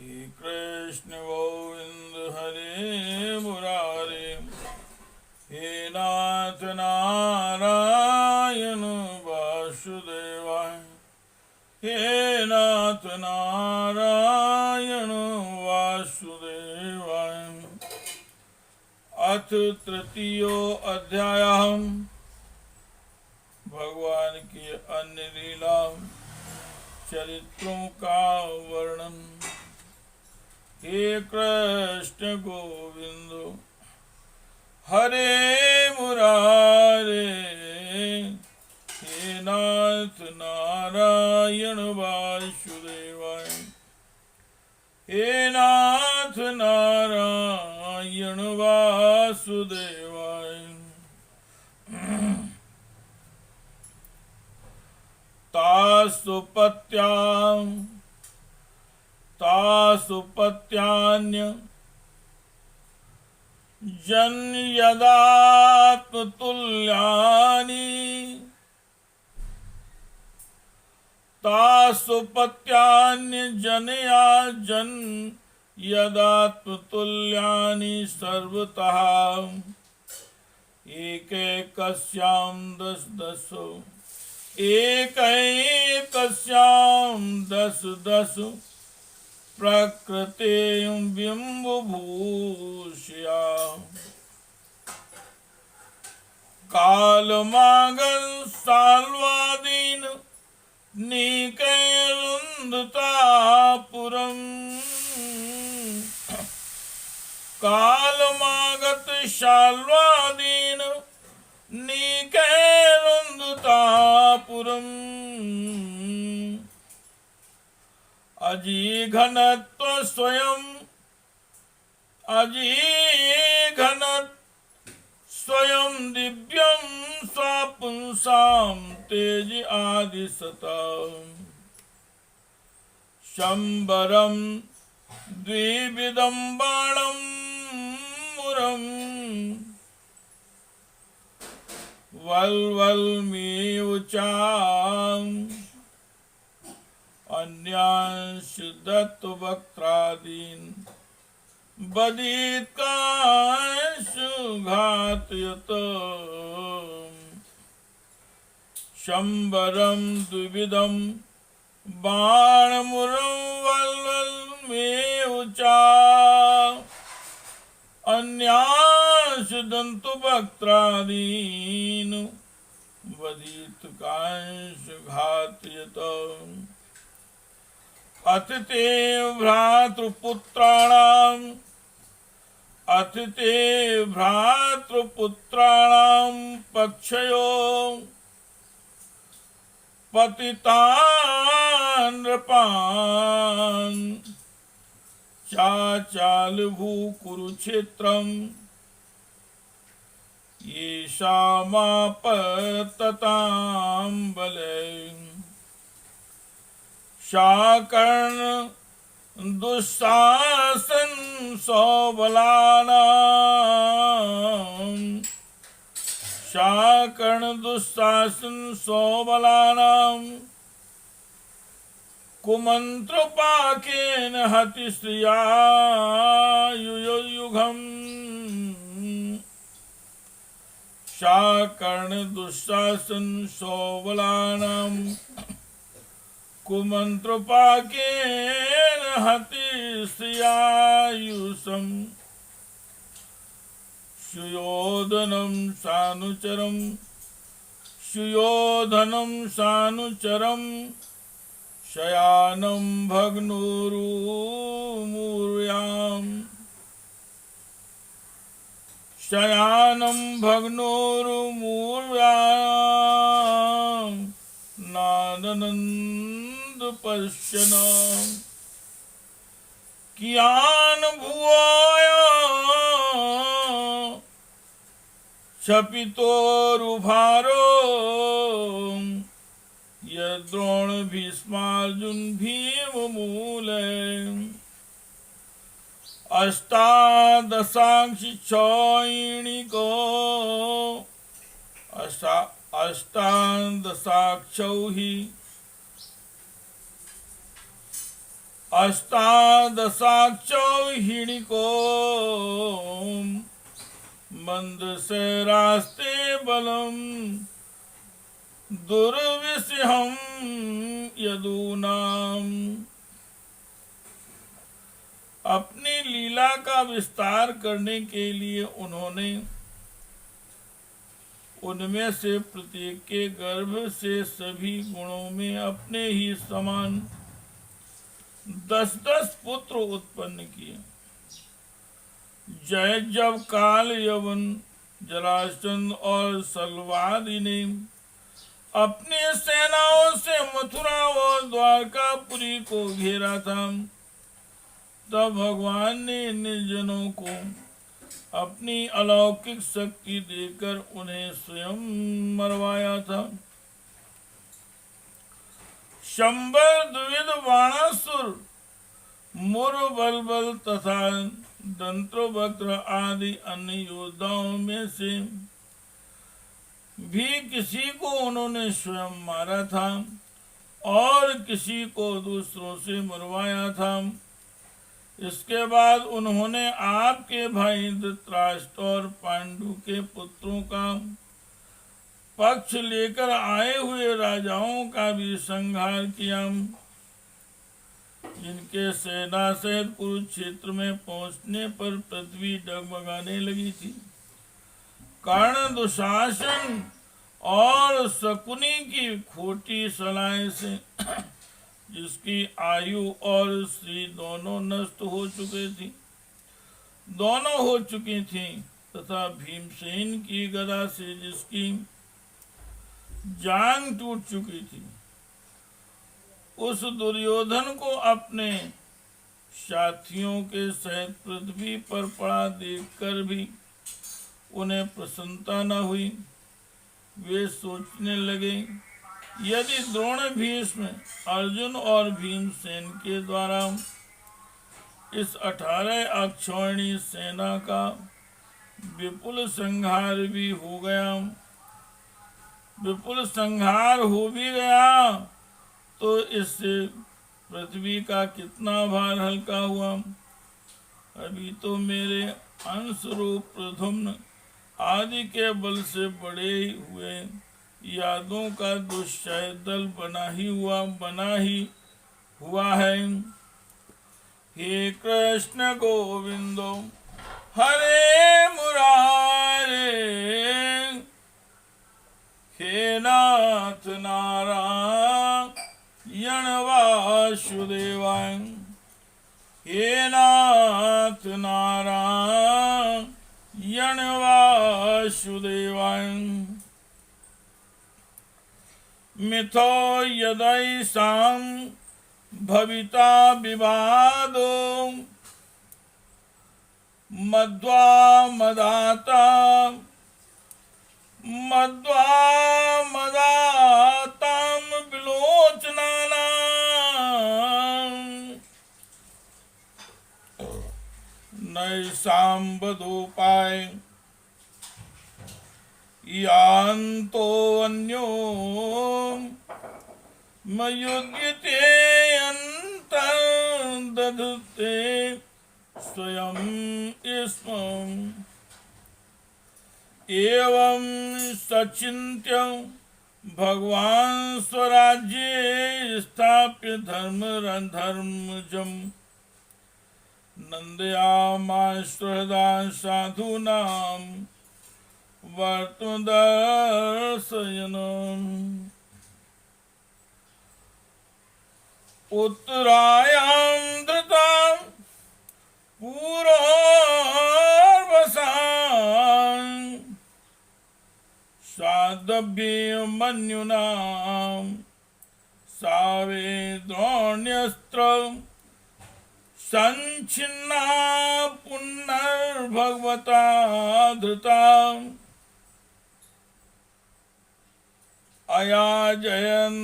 हे कृष्ण गोविंद हरे मुरारे, हे नाथ नारायण वासुदेवाय, हे नाथ नारायण वासुदेवाय। अथ तृतीयो अध्याय, भगवान की अन्य लीला चरित्रों का वर्णन। हे कृष्ण गोविंद हरे मुरारे, हे नाथ नारायण वासुदेवाय, हे नाथ नारायण वासुदेवाय। तासुपत्यान्य जन्यदात्मतुल्यानि, तासुपत्यान्य जनया यदात्मतुल्यानि सर्वतः एकैकस्यां दश दश, एकैकस्यां दश दश प्रकृतिं बिम्बभूषया। कालमागल साल्वादीन निकैरुन्धतापुरम्, कालमागत शाल्वादीन निकैरुन्धतापुरम्। अजीघनत्व स्वयं, अजीघनत् स्वयं दिव्यं स्वापुंसां तेज आदिशता। शंबरं द्विविधं बाणं मुरम्, वल्वल्मीव चाम् अन्यांश दत्तवक्त्रादीन् बदित्कांश घातयत। शंबरं द्विविधं बाणमुरं वल्वल्मेव चा, अन्यांश दन्तवक्त्रादीन् बदित्कांश घातयत। अथ ते भ्रातृपुत्राणाम्, अथ ते भ्रातृपुत्राणां पक्षयो पतितान् नृपान् चाचालभू कुरुक्षेत्रम्, येषामापततां बलैः। शाकर्ण दुःशासन सौबलानां, शाकर्ण दुःशासन सौबलानां कुमन्त्रपाकेन हति श्रियायुयुगम्। शाकर्ण दुःशासन सौबलानां कुमन्त्रपाकेन हति श्रियायुषम्। सुयोधनं सानुचरं, सुयोधनं सानुचरं शयानं भग्नोरुमूर्याम्, शयानं भग्नोरुमूर्याम् नादनन्द पश्यन्। कियान् भुवोय क्षपितोरुभारो, यद्रोण भीष्मार्जुन भीममूले। अष्टादशांशि क्षौहिणिको, अष्टादशाक्षौ हि अष्टादशाक्षो हिणिको मंद से रास्ते बलम दुर्विषहम यदूनाम। अपनी लीला का विस्तार करने के लिए उन्होंने उनमें से प्रत्येक के गर्भ से सभी गुणों में अपने ही समान 10-10 पुत्र उत्पन्न किए। जय जब काल यवन जरासंध और सलवादि ने अपनी सेनाओं से मथुरा और द्वारकापुरी को घेरा था, तब भगवान ने निर्जनों को अपनी अलौकिक शक्ति देकर उन्हें स्वयं मरवाया था। शंबर द्विविध बाणासुर मुर बलबल तथा दंत्रोवक्त्र आदि अन्य योद्धाओं में से भी किसी को उन्होंने स्वयं मारा था और किसी को दूसरों से मरवाया था। इसके बाद उन्होंने आपके भाई धृतराष्ट्र और पांडु के पुत्रों का पक्ष लेकर आए हुए राजाओं का भी संहार किया, जिनके सेना सहित कुरुक्षेत्र में पहुंचने पर पृथ्वी डगमगाने लगी थी। कर्ण, दुशासन और शकुनी की खोटी सलाह से जिसकी आयु और श्री दोनों नष्ट हो चुकी थी तथा भीमसेन की गदा से जिसकी जांग टूट चुकी थी, उस दुर्योधन को अपने साथियों के सहित पृथ्वी पर पड़ा देखकर भी उन्हें प्रसन्नता न हुई। वे सोचने लगे, यदि द्रोण, भीष्म, अर्जुन और भीमसेन के द्वारा इस 18 अक्षौहिणी सेना का विपुल संहार हो भी गया तो इससे पृथ्वी का कितना भार हल्का हुआ। अभी तो मेरे अंश रूप प्रधुम्न आदि के बल से बड़े हुए यादों का दुष्चय दल बना ही हुआ है। हे कृष्ण गोविंदो हरे मुरारे, हे नाथ नारायण वासुदेवाय, हे नाथ नारायण वासुदेवाय। मिथो यदैषां भविता विवादो मध्वा मदातां विलोचनानां नैषां वधूपाय यान्तो अन्यो मयुज्यते अन्तर्दधते स्वयं स्मम्। एवं सचिन्त्य भगवान् स्वराज्ये स्थाप्य धर्मजम् नन्दयामास हृदा साधूनां वर्तुदर्शयन्। उत्तरायां धृतां पूर्ववसां साधव्यमन्युनां सावे द्रोण्यस्त्र संच्छिन्ना पुनर्भगवता धृता। अयाजयन्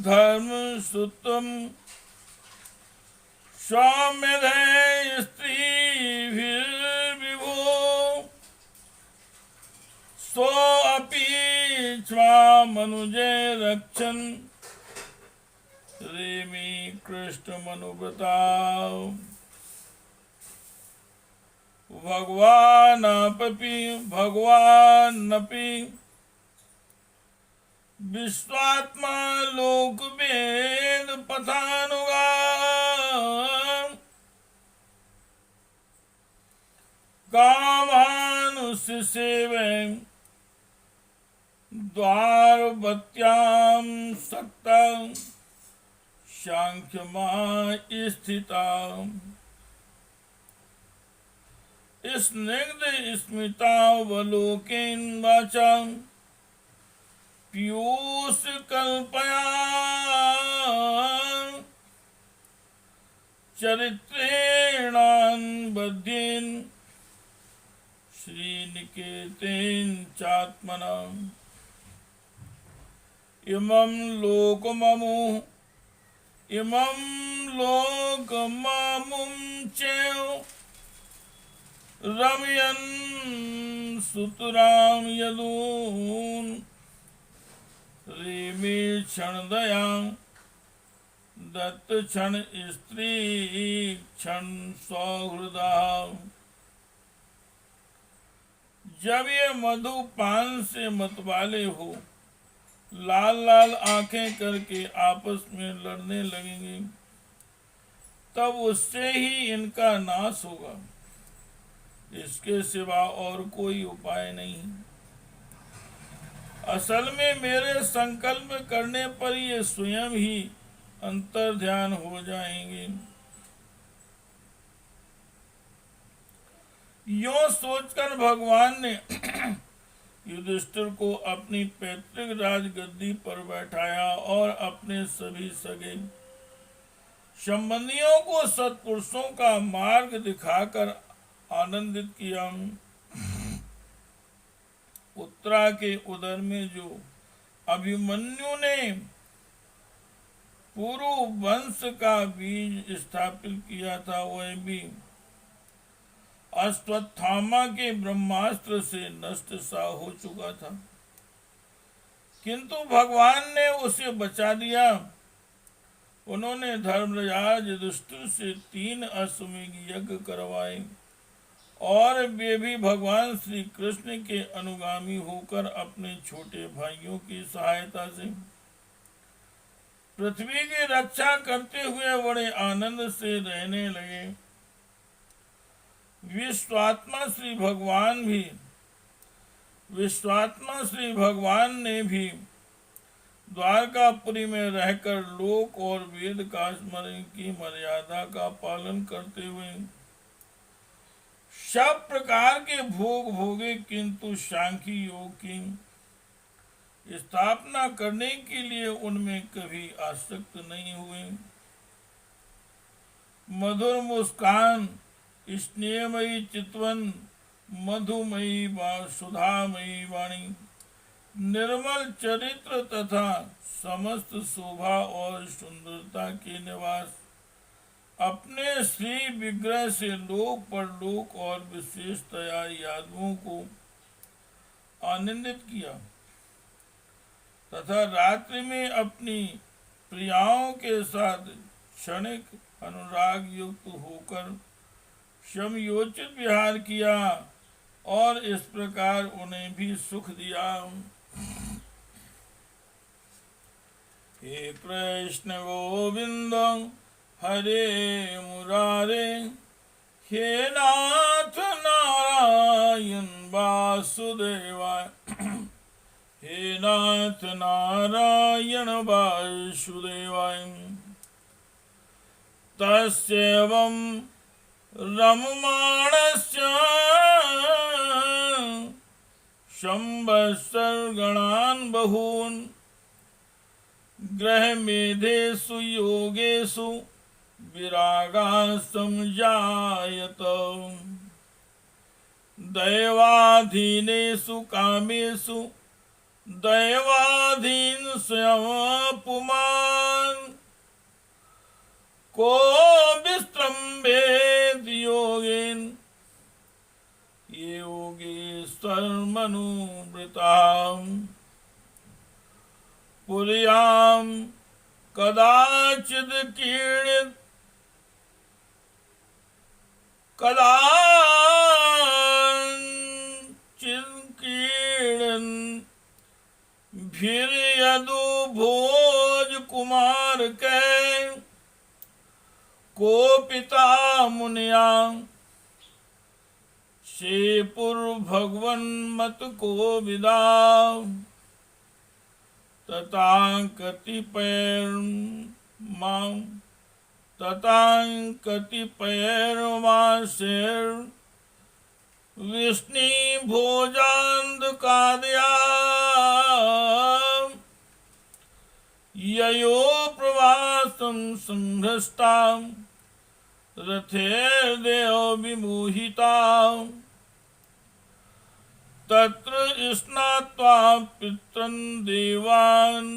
धर्मसुतं स्वामेधे स्त्रीभिर्विभो सोऽपि मनुजे रक्षन् रेमी कृष्ण मनुव्रता भगवानपि विश्वात्मा लोक वेद पथानुगा कामानुसेवे द्वारवत्यां सक्ता सांख्यमा स्थिता स्निग्ध स्मितावलोकेन वाचा पीयूष कल्पया चरित्रेणान्बध्येन श्रीनिकेतेन चात्मना इमं लोकममुं चैव रमयन् सुतरां यदून् रेमे क्षणदया दत्त क्षण स्त्री क्षण सौहृदा जब ये मधुपान से मतवाले हो लाल लाल आंखें करके आपस में लड़ने लगेंगे तब उससे ही इनका नाश होगा। इसके सिवा और कोई उपाय नहीं। असल में मेरे संकल्प करने पर ये स्वयं ही अंतर ध्यान हो जाएंगे। यो सोचकर भगवान ने युधिष्ठिर को अपनी पैतृक राजगद्दी पर बैठाया और अपने सभी सगे संबंधियों को सत्पुरुषों का मार्ग दिखाकर आनंदित किया। उत्तरा के उदर में जो अभिमन्यु ने पूर्व वंश का बीज स्थापित किया था वह भी अश्वत्थामा के ब्रह्मास्त्र से नष्ट सा हो चुका था, किंतु भगवान ने उसे बचा दिया। उन्होंने धर्मराज युधिष्ठिर से 3 अश्वमेध यज्ञ करवाए और वे भी भगवान श्री कृष्ण के अनुगामी होकर अपने छोटे भाइयों की सहायता से पृथ्वी की रक्षा करते हुए बड़े आनंद से रहने लगे। विश्वात्मा श्री भगवान ने भी द्वारकापुरी में रहकर लोक और वेद का स्मरण की मर्यादा का पालन करते हुए सब प्रकार के भोग भोगे, किंतु सांख्य योग की स्थापना करने के लिए उनमें कभी आसक्त नहीं हुए। मधुर मुस्कान, स्नेहमयी चितवन, मधुमयी सुधामयी वाणी, निर्मल चरित्र तथा समस्त शोभा और सुंदरता के निवास अपने श्री विग्रह से लोक परलोक और विशेषतया यादवों को आनंदित किया तथा रात्रि में अपनी प्रियाओं के साथ क्षणिक अनुराग युक्त होकर समयोचित विहार किया और इस प्रकार उन्हें भी सुख दिया। हे कृष्ण गोविंद हरे मुरारे, हे नाथ नारायण वासुदेवाय, हे नाथ नारायण वासुदेवाय। तस्यैवं रममाणस्य संवत्सरगणान् बहून् ग्रहमेधेषु योगेषु विरागाः संजायत। दैवाधीनेषु कामेषु दैवाधीन स्वयं पुमान्, को विस्त्रम्भेद योगेन ये योगेश्वर मनुवृता। पुर्यां कदाचित् कीर्णित कदाचित्कीर्णन् भीर्यदु भोज कुमार के को पिता मुनिया से पूर्व भगवन मत को विदा तथा कतिपयर्माशेर विष्णु भोजांध कादया ययो प्रवासं संहृष्टा रथेर देव विमोहिता तत्र स्नात्वा पितरन् देवान्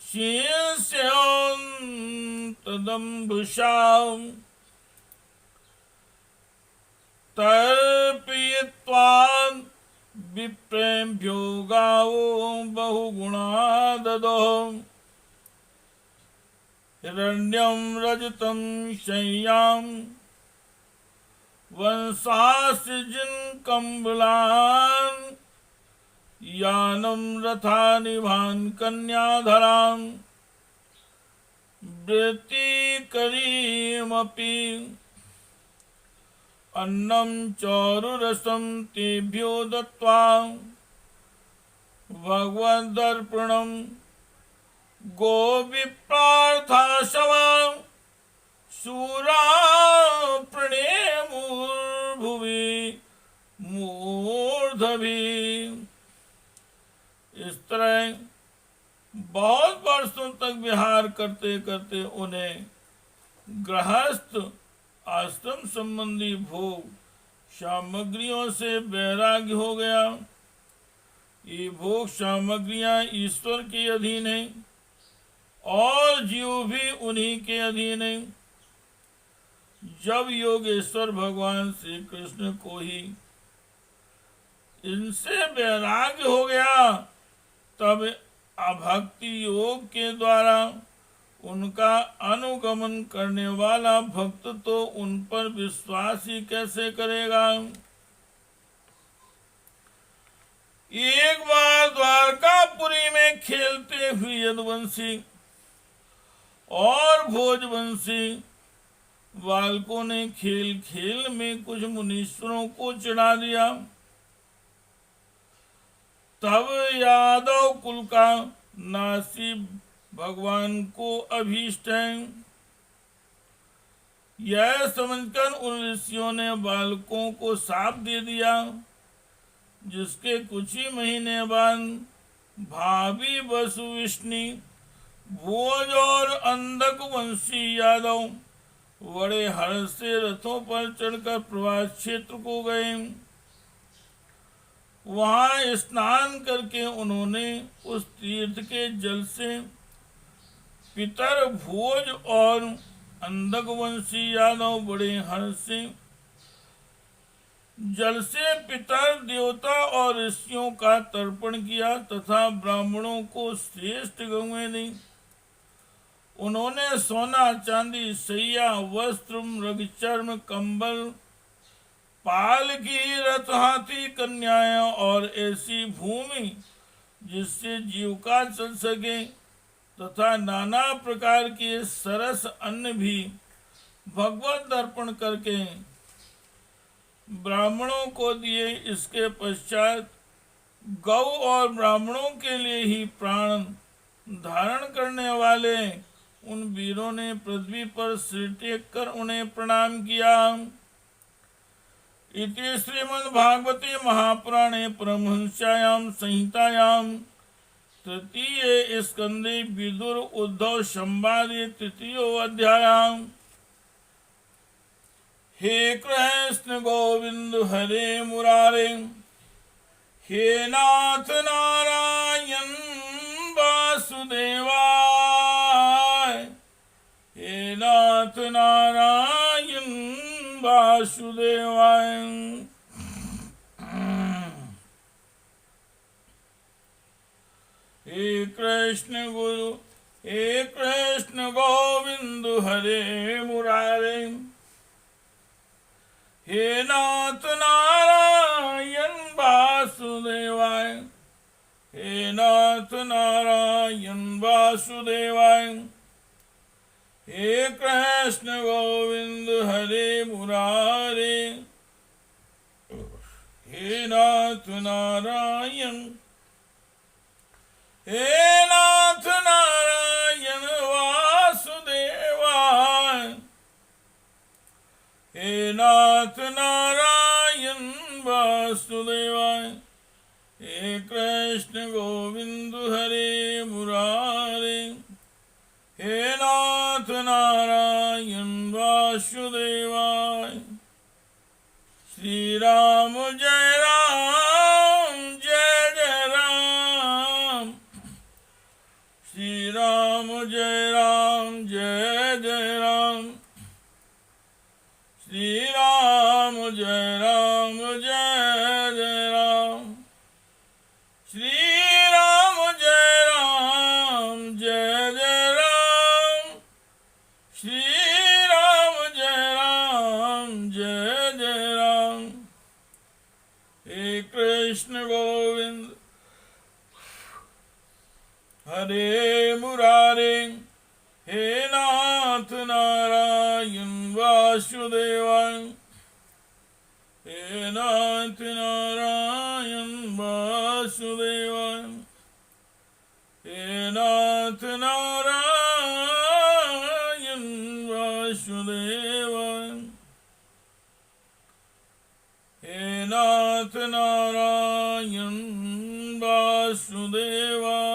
शीर्ष्यं तदम्बुषा तर्पयित्वा विप्रेभ्यो गावो बहुगुणा ददो हिरण्यं रजतं शय्यां वंशास्यजिन् कम्बलान् यानं रथानिभान् कन्याधरां वृत्तिकरीमपि अन्नं चौरुरसं तेभ्यो दत्त्वा भगवदर्पणं गोविप्रार्थाशवां शूरा प्रणेमुर्भुवि मूर्धभि। इस तरह बहुत वर्षों तक विहार करते करते उन्हें गृहस्थ आश्रम संबंधी भोग सामग्रियों से वैराग्य हो गया। ये भोग सामग्रियां ईश्वर के अधीन है और जीव भी उन्हीं के अधीन है। जब योगेश्वर भगवान श्री कृष्ण को ही इनसे वैराग्य हो गया तब अभक्ति योग के द्वारा उनका अनुगमन करने वाला भक्त तो उन पर विश्वास ही कैसे करेगा। एक बार द्वारकापुरी में खेलते हुए यदुवंशी और भोजवंशी बालकों ने खेल खेल में कुछ मुनीश्वरों को चिढ़ा दिया। तब यादव कुल का नासी भगवान को अभीष्ट है, यह समझकर उन ऋषियों ने बालकों को शाप दे दिया, जिसके कुछ ही महीने बाद भाभी वसु विष्णु भोज और अंधक वंशी यादव बड़े हर्ष से रथों पर चढ़कर प्रवास क्षेत्र को गए। वहां स्नान करके उन्होंने उस तीर्थ के जल से पितर भोज और अंधक वंशी यादव बड़े हर्ष से जल से पितर देवता और ऋषियों का तर्पण किया तथा ब्राह्मणों को श्रेष्ठ गौएं दी। उन्होंने सोना चांदी सैया वस्त्र मृगचर्म कंबल पालकी रथ हाथी कन्याएं और ऐसी भूमि जिससे जीविका चल सके तथा नाना प्रकार के सरस अन्न भी भगवत दर्पण करके ब्राह्मणों को दिए। इसके पश्चात गौ और ब्राह्मणों के लिए ही प्राण धारण करने वाले उन वीरों ने पृथ्वी पर सिर टेक कर उन्हें प्रणाम किया। इति श्रीमद्भागवते महापुराणे परमहंस्यायां संहितायां तृतीये स्कंदे विदुर उद्धव संवादे तृतीयो अध्यायः। हे कृष्ण गोविंद हरे मुरारे, हे नाथ नारायण वासुदेवाय, हे नाथ नारायण वासुदेवाय। हे कृष्ण गुरु हे कृष्ण गोविंद हरे मुरारे, हे नाथ नारायण वासुदेवाय, हे नाथ नारायण वासुदेवाय, हे कृष्ण गोविंद हरे मुरारे, हे नाथ नारायण, हे नाथ नारायण वासुदेवाय, हे नाथ नारायण वासुदेवाय, हे कृष्ण गोविंद हरे मुरारे, हे नाथ नारायण वासुदेवाय। श्री राम जय राम जय जय राम, श्री राम जय राम जय जय राम, श्री राम जय राम जय जय राम, श्री राम जय राम जय जय राम, श्री राम जय राम जय जय राम। हे कृष्ण गोविंद हरे मुरारे, हे नाथ नारायण वासुदेवाय, हे नाथ नारायण वासुदेवाय, हे नाथ नारायण वासुदेवाय, हे नाथ नारायण वासुदेवाय।